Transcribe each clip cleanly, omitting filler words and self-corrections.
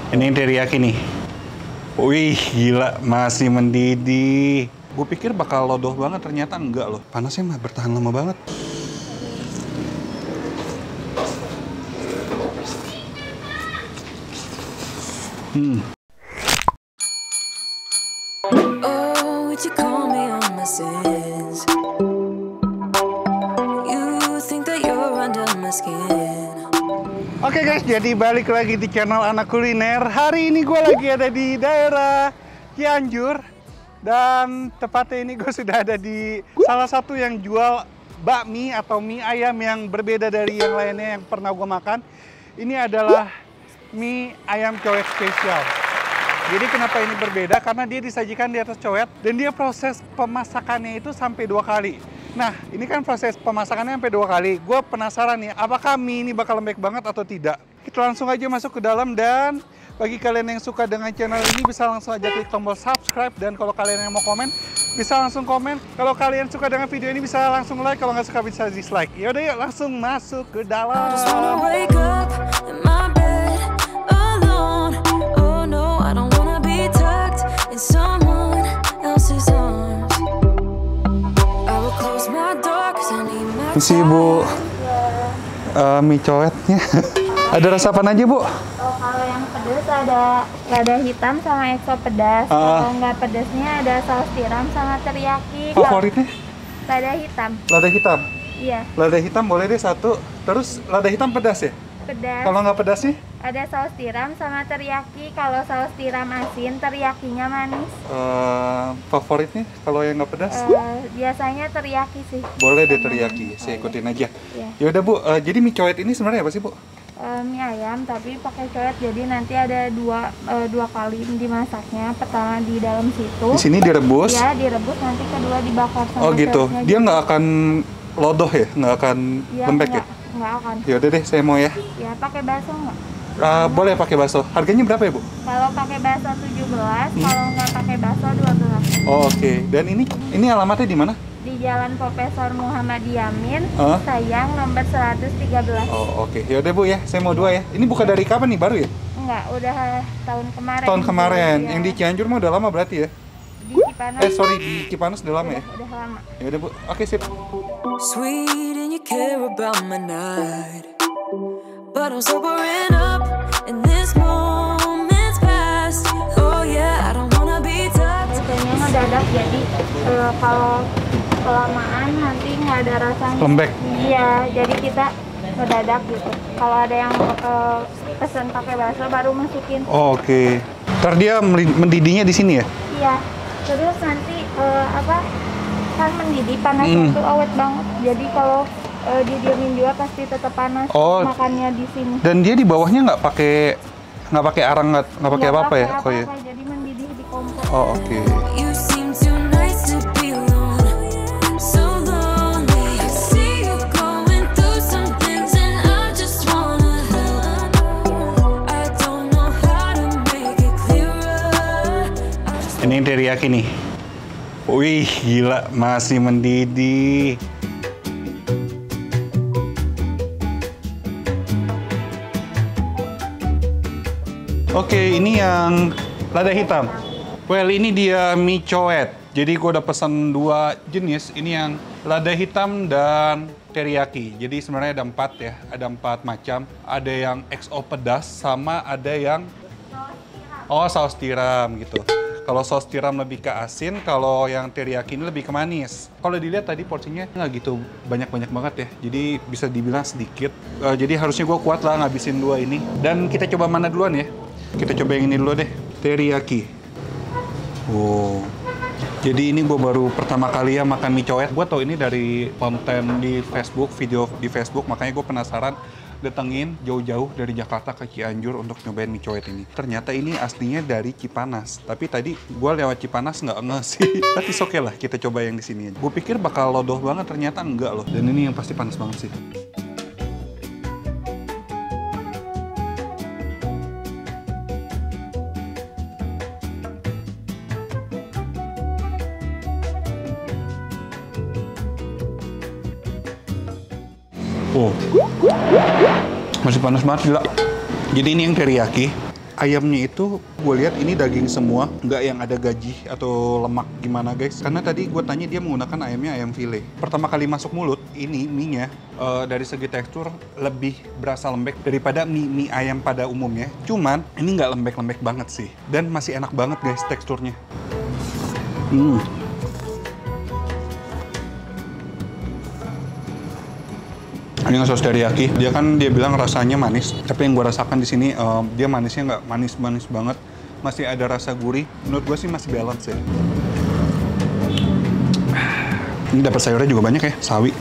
Ini yang teriyaki nih. Wih, gila, masih mendidih. Gue pikir bakal lodoh banget, ternyata enggak loh. Panasnya mah bertahan lama banget. Oh, would you call me on my sins? You think that you're under my skin? Oke guys, jadi balik lagi di channel Anak Kuliner. Hari ini gue lagi ada di daerah Cianjur. Dan tepatnya ini gue sudah ada di salah satu yang jual bakmi atau mie ayam yang berbeda dari yang lainnya yang pernah gue makan. Ini adalah mie ayam cowet spesial. Jadi kenapa ini berbeda? Karena dia disajikan di atas cowet dan dia proses pemasakannya itu sampai 2 kali. Nah, ini kan proses pemasakannya sampai 2 kali. Gue penasaran nih, apakah mie ini bakal lembek banget atau tidak? Kita langsung aja masuk ke dalam, dan bagi kalian yang suka dengan channel ini bisa langsung aja klik tombol subscribe, dan kalau kalian yang mau komen bisa langsung komen. Kalau kalian suka dengan video ini bisa langsung like, kalau nggak suka bisa dislike. Yaudah yuk langsung masuk ke dalam. Just wanna wake up in my bed alone. Oh no, I don't wanna be tucked in someone else's arms. I will close my door 'cause I need my Ini sih Bu, mie cowetnya. Ada rasa apa aja Bu? Oh, kalau yang pedas ada lada hitam sama exo pedas. Kalau nggak pedasnya ada saus tiram sama teriyaki. Favoritnya? Lada hitam. Lada hitam. Iya, Lada hitam boleh deh satu. Terus lada hitam pedas ya? pedas. Kalau nggak pedas nih? Ada saus tiram sama teriyaki. Kalau saus tiram asin, teriyakinya manis. Favoritnya kalau yang nggak pedas? Biasanya teriyaki sih. Boleh deh teriyaki, saya ikutin aja. Iya. Yaudah Bu, jadi mie cowet ini sebenarnya apa sih Bu? Mie ayam tapi pakai coet, jadi nanti ada dua kali dimasaknya. Pertama di dalam situ. Di sini direbus. Ya, direbus, nanti kedua dibakar sama Oh gitu, coetnya dia gitu. nggak akan lodoh ya? Nggak akan Iya, lembek ya? Nggak akan. Yaudah deh, saya mau ya. Ya, pakai bakso nggak? Boleh pakai bakso. Harganya berapa ya Bu? Kalau pakai bakso 17, kalau nggak pakai bakso 12. Oh, oke. Dan ini alamatnya di mana? Di Jalan Profesor Muhammad Yamin, Hah? Sayang, nomor 113. Oh, oke. Yaudah Bu ya, saya mau 2 ya. Ini buka dari kapan nih, baru ya? Enggak, udah tahun kemarin. Tahun kemarin. Iya. Yang di Cianjur mah udah lama berarti ya? Di Cipanas. Di Cipanas udah lama ya? Udah lama. Yaudah Bu, oke sip. Sweet and you care about my night, but I'm sobering up and this moment's past. Oh yeah, I don't wanna be tucked. Biasanya ngedadak, jadi kalau kelamaan nanti nggak ada rasanya. Lembek. Iya, jadi kita ngedadak gitu. Kalau ada yang pesen pakai bakso baru masukin. Oh, oke. Ntar dia mendidihnya di sini ya? Iya. Terus nanti kan mendidih, panasnya itu awet banget. Jadi kalau didiemin juga pasti tetap panas. Oh. Makannya di sini. Dan dia di bawahnya nggak pakai arang, nggak pakai apa-apa ya? Nggak Oh ya. apa-apa, jadi mendidih di kompor. Oh, oke. You seem too nice to be alone, so lonely. I see you going through some things and I just wanna help. I don't know how to make it clearer. Ini yang teriyaki nih. Wih, gila, masih mendidih. Oke, ini yang lada hitam. Well, ini dia mie cowet. Jadi gue udah pesan 2 jenis. Ini yang lada hitam dan teriyaki. Jadi sebenarnya ada 4 ya. Ada 4 macam. Ada yang XO pedas sama ada yang saus tiram gitu. Kalau saus tiram lebih ke asin, kalau yang teriyaki ini lebih ke manis. Kalau dilihat tadi porsinya nggak gitu banyak-banyak banget ya. Jadi bisa dibilang sedikit. Jadi harusnya gue kuat lah ngabisin 2 ini. Dan kita coba mana duluan ya? Kita coba yang ini dulu deh, teriyaki. Wow. Jadi ini gue baru pertama kali ya makan mie cowet. Gue tau ini dari konten di Facebook, video di Facebook, makanya gue penasaran. Datengin jauh-jauh dari Jakarta ke Cianjur untuk nyobain mie cowet ini. Ternyata ini aslinya dari Cipanas. Tapi tadi gue lewat Cipanas nggak ngeh sih. Tapi oke lah, kita coba yang di sini aja. Gue pikir bakal lodoh banget, ternyata enggak loh. Dan ini yang pasti panas banget sih. Oh, masih panas banget gila. Jadi ini yang teriyaki. ayamnya itu gue lihat ini daging semua, nggak yang ada gaji atau lemak gimana guys. Karena tadi gue tanya dia menggunakan ayamnya ayam file. Pertama kali masuk mulut, ini mie-nya dari segi tekstur lebih berasa lembek daripada mie ayam pada umumnya. Cuman ini nggak lembek-lembek banget sih, dan masih enak banget guys teksturnya. Ini saus teriyaki, dia bilang rasanya manis, tapi yang gue rasakan di sini dia manisnya nggak manis-manis banget, masih ada rasa gurih. Menurut gue sih masih balance ya. Ini dapat sayurnya juga banyak ya, sawi.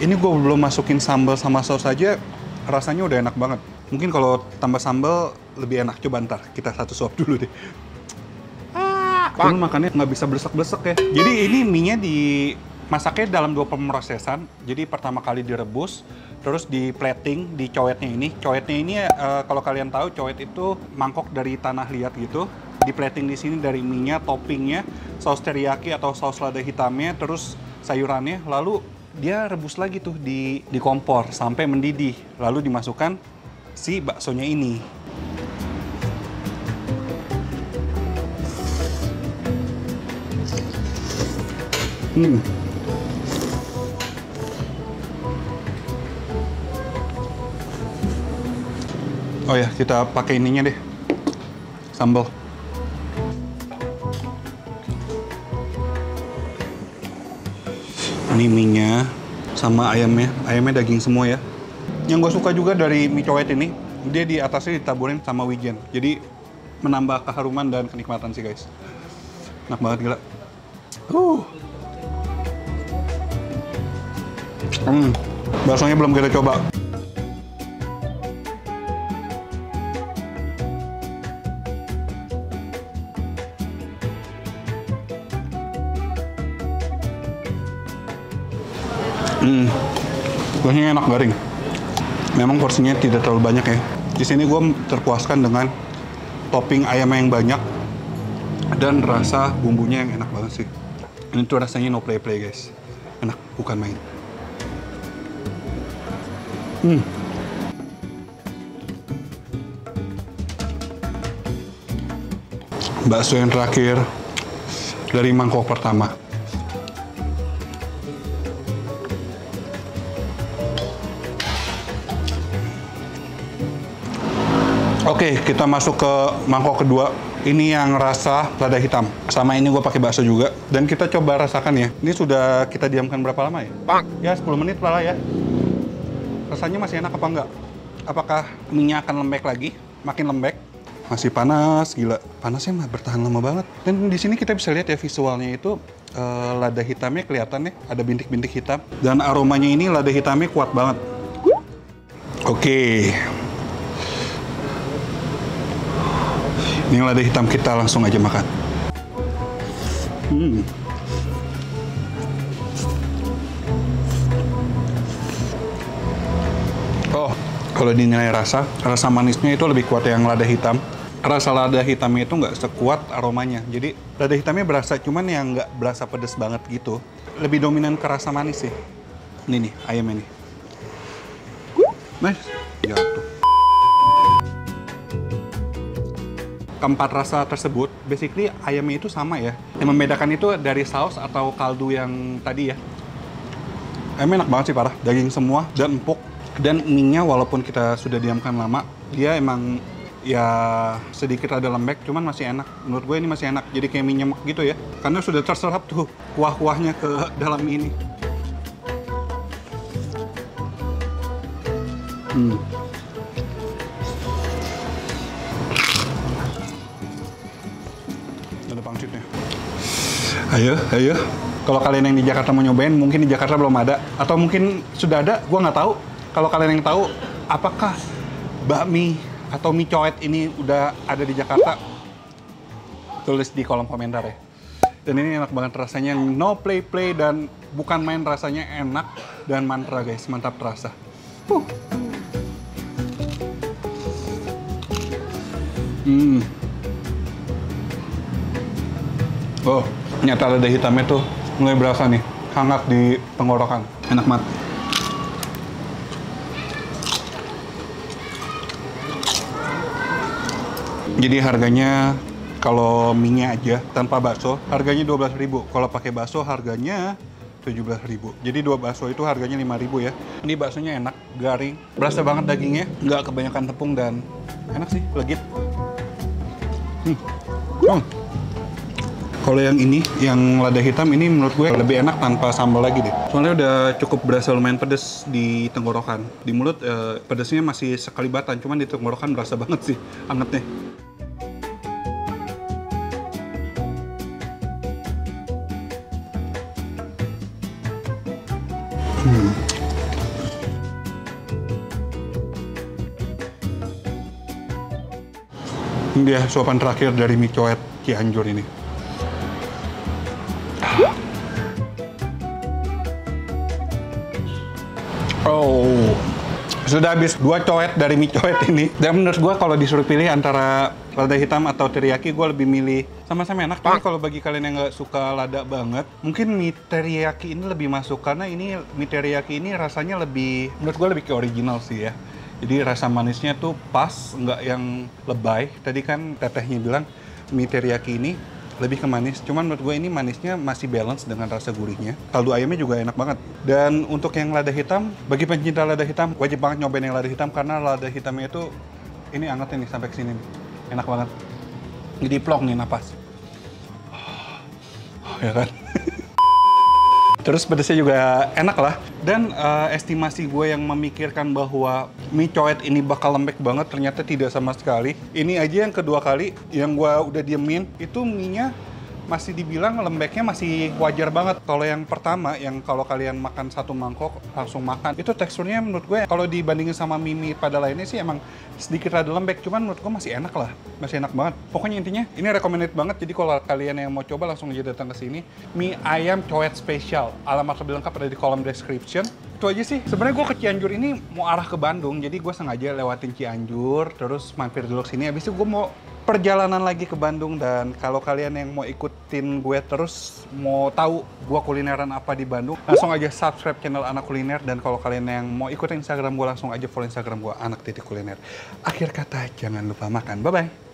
Ini gue belum masukin sambal sama saus aja, rasanya udah enak banget. Mungkin kalau tambah sambal lebih enak. Coba ntar kita satu suap dulu deh. Cuman makannya nggak bisa blesek-blesek ya. Jadi ini mie-nya dimasaknya dalam 2 pemrosesan. Jadi pertama kali direbus, terus di plating di cowetnya ini. Cowetnya ini kalau kalian tahu cowet itu mangkok dari tanah liat gitu. Di plating di sini dari mie-nya, toppingnya, saus teriyaki atau saus lada hitamnya, terus sayurannya. Lalu dia rebus lagi tuh di kompor sampai mendidih. Lalu dimasukkan si baksonya ini. Oh ya, kita pakai ininya deh, sambal. Ini mie-nya sama ayamnya daging semua ya. Yang gue suka juga dari mie cowet ini, dia di atasnya ditaburin sama wijen. Jadi menambah keharuman dan kenikmatan sih guys. Enak banget gila. Baksonya belum kita coba. Baksonya enak garing. Memang porsinya tidak terlalu banyak ya. Di sini gue terpuaskan dengan topping ayam yang banyak dan rasa bumbunya yang enak banget sih. Ini tuh rasanya no play guys. Enak, bukan main. Bakso yang terakhir dari mangkok pertama. Oke, kita masuk ke mangkok kedua. Ini yang rasa lada hitam. Sama ini gue pakai bakso juga. Dan kita coba rasakan ya. Ini sudah kita diamkan berapa lama ya? Ya 10 menit lah ya. Rasanya masih enak apa enggak? Apakah mie-nya akan lembek lagi? Makin lembek? Masih panas, gila. Panasnya mah bertahan lama banget. Dan di sini kita bisa lihat ya visualnya itu lada hitamnya kelihatan ya. Ada bintik-bintik hitam. Dan aromanya ini lada hitamnya kuat banget. Oke. Ini lada hitam kita langsung aja makan. Oh, kalau dinilai rasa manisnya itu lebih kuat yang lada hitam. Rasa lada hitamnya itu nggak sekuat aromanya. Jadi lada hitamnya berasa, cuman yang nggak berasa pedes banget gitu. Lebih dominan ke rasa manis sih. Ini nih, ayamnya nih. Mas, jatuh. Keempat rasa tersebut, basically ayamnya itu sama ya. Yang membedakan itu dari saus atau kaldu yang tadi ya. Ayamnya enak banget sih parah, daging semua dan empuk. Dan mie-nya walaupun kita sudah diamkan lama, dia emang ya sedikit ada lembek, cuman masih enak. Menurut gue ini masih enak, jadi kayak mie nyemek gitu ya. Karena sudah terserap tuh kuah-kuahnya ke dalam mie ini. Ada pangsitnya. Ayo. Kalau kalian yang di Jakarta mau nyobain, mungkin di Jakarta belum ada. Atau mungkin sudah ada, gue nggak tahu. Kalau kalian yang tahu, apakah bakmi atau mie coet ini udah ada di Jakarta? Tulis di kolom komentar ya. Dan ini enak banget rasanya, no play dan bukan main, rasanya enak dan mantra guys, mantap terasa. Oh, ternyata lada hitamnya tuh mulai berasa nih, hangat di tenggorokan. Enak banget. Jadi harganya kalau mie-nya aja tanpa bakso harganya 12.000. Kalau pakai bakso harganya 17.000. Jadi 2 bakso itu harganya 5.000 ya. Ini baksonya enak, garing, berasa banget dagingnya, nggak kebanyakan tepung dan enak sih, legit. Kalau yang ini, yang lada hitam ini menurut gue lebih enak tanpa sambal lagi deh. Soalnya udah cukup berasa lumayan pedes di tenggorokan. Di mulut pedesnya masih sekalibatan, cuman di tenggorokan berasa banget sih angetnya. Ini dia suapan terakhir dari mie coet Cianjur ini. Oh, sudah habis 2 coet dari mie coet ini. Dan menurut gue kalau disuruh pilih antara lada hitam atau teriyaki, gue lebih milih sama-sama enak. Tapi kalau bagi kalian yang nggak suka lada banget, mungkin mie teriyaki ini lebih masuk. Karena ini mie teriyaki ini rasanya lebih, menurut gue lebih ke original sih ya. Jadi rasa manisnya tuh pas, nggak yang lebay. Tadi kan tetehnya bilang mie teriyaki ini lebih ke manis, cuman menurut gue ini manisnya masih balance dengan rasa gurihnya. Kaldu ayamnya juga enak banget. Dan untuk yang lada hitam, bagi pencinta lada hitam, wajib banget nyobain yang lada hitam karena lada hitamnya itu ini anget nih sampai kesini nih. Enak banget. Jadi plong nih napas. Ya kan? Terus pedasnya juga enak lah. Dan estimasi gue yang memikirkan bahwa mie coet ini bakal lembek banget, ternyata tidak sama sekali. Ini aja yang kedua kali yang gue udah diemin, itu mie-nya masih dibilang lembeknya masih wajar banget. Kalau yang pertama, yang kalau kalian makan satu mangkok langsung makan, itu teksturnya menurut gue kalau dibandingin sama mie pada lainnya sih emang sedikit rada lembek, cuman menurut gue masih enak lah, masih enak banget. Pokoknya intinya ini recommended banget, jadi kalau kalian yang mau coba langsung aja datang ke sini. Mie ayam coet spesial, alamat lebih lengkap ada di kolom description. Itu aja sih. Sebenarnya gue ke Cianjur ini mau arah ke Bandung, jadi gue sengaja lewatin Cianjur, terus mampir dulu sini. Habis itu gue mau perjalanan lagi ke Bandung. Dan kalau kalian yang mau ikutin gue terus, mau tahu gue kulineran apa di Bandung, langsung aja subscribe channel Anak Kuliner. Dan kalau kalian yang mau ikutin Instagram gue, langsung aja follow Instagram gue, anak.kuliner. Akhir kata, jangan lupa makan. Bye-bye.